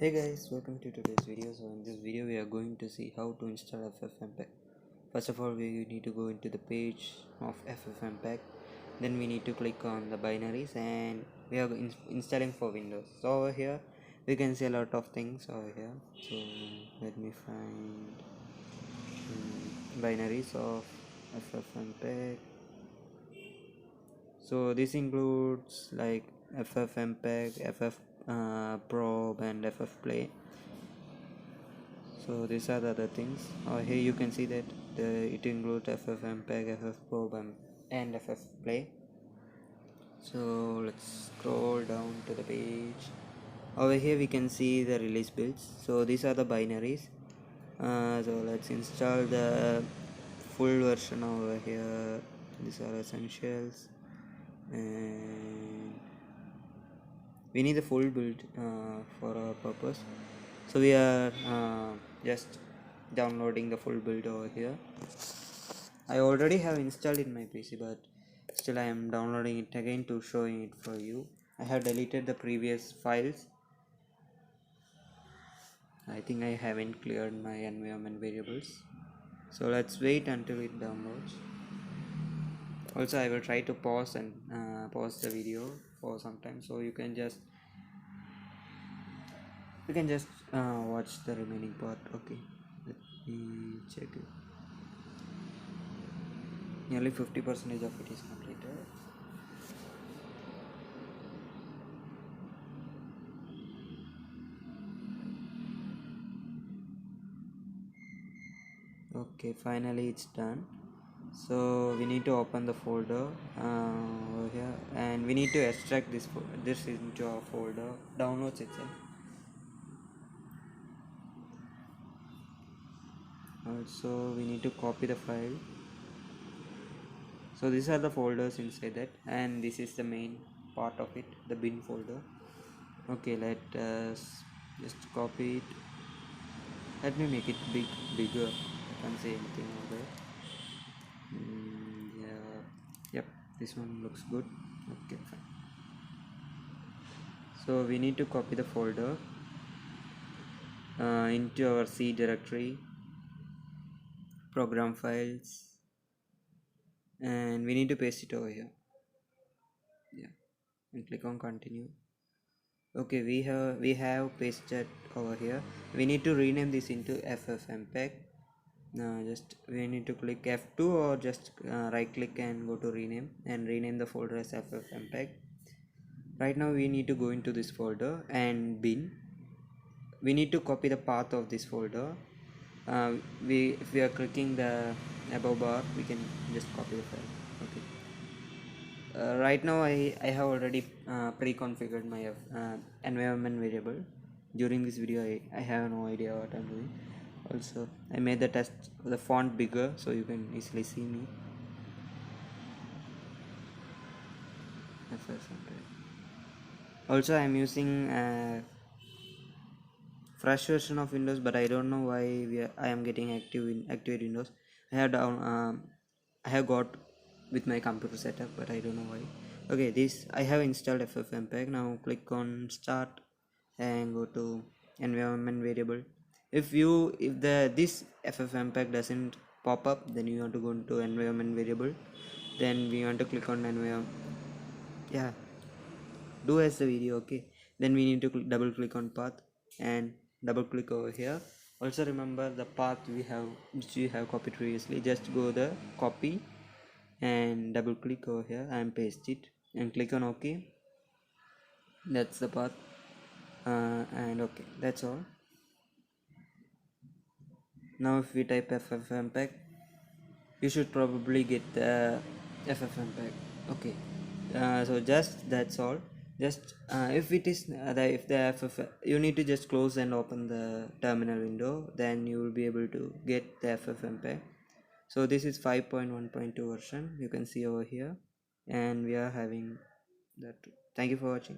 Hey guys, welcome to today's video. So in this video we are going to see how to install FFmpeg. First of all, we need to go into the page of FFmpeg. Then we need to click on the binaries and we are installing for Windows. So over here we can see a lot of things over here. So let me find binaries of FFmpeg. So this includes like FFmpeg, FF probe and FFplay. So these are the other things. Here you can see that it includes FFmpeg, FFprobe and FFplay. So let's scroll down to the page. Over here we can see the release builds. So these are the binaries. So let's install the full version over here. These are essentials, and we need the full build for our purpose. So we are just downloading the full build over here. I already have installed in my PC, but still I am downloading it again to showing it for you. I have deleted the previous files. I think I haven't cleared my environment variables, so let's wait until it downloads. Also I will try to pause pause the video for some time, so you can just watch the remaining part. Okay, let me check it. Nearly 50% of it is completed. Okay, finally it's done. So we need to open the folder over here, and we need to extract this into our folder downloads itself. Also we need to copy the file. So these are the folders inside that, and this is the main part of it, the bin folder. Okay, let us just copy it. Let me make it bigger. I can't say anything over there. Yeah, yep, this one looks good. Okay, fine. So we need to copy the folder into our C directory, program files, and we need to paste it over here. Yeah, and click on continue. Okay, we have pasted over here. We need to rename this into FFmpeg. Just we need to click F2 or just right click and go to rename and rename the folder as FFmpeg. Right now we need to go into this folder and bin. We need to copy the path of this folder. If we are clicking the above bar, we can just copy the file. Okay. Right now I have already pre-configured my environment variable. During this video I have no idea what I'm doing. Also I made the font bigger so you can easily see me. Also I'm using fresh version of Windows, but I don't know why I am getting activate Windows. I have got with my computer setup, but I don't know why. Okay, this I have installed FFmpeg. Now click on start and go to environment variable. If this FFmpeg doesn't pop up, then you want to go into environment variable. Then we want to click on environment. Yeah, do as the video. Okay, then we need to double click on path and double click over here. Also remember the path which we have copied previously. Just go the copy and double click over here and paste it and click on OK. That's the path, and okay, that's all. Now if we type FFmpeg, you should probably get the FFmpeg. Okay, so just that's all. Just if it is if the FF, you need to just close and open the terminal window, then you will be able to get the FFmpeg. So this is 5.1.2 version, you can see over here, and we are having that. Thank you for watching.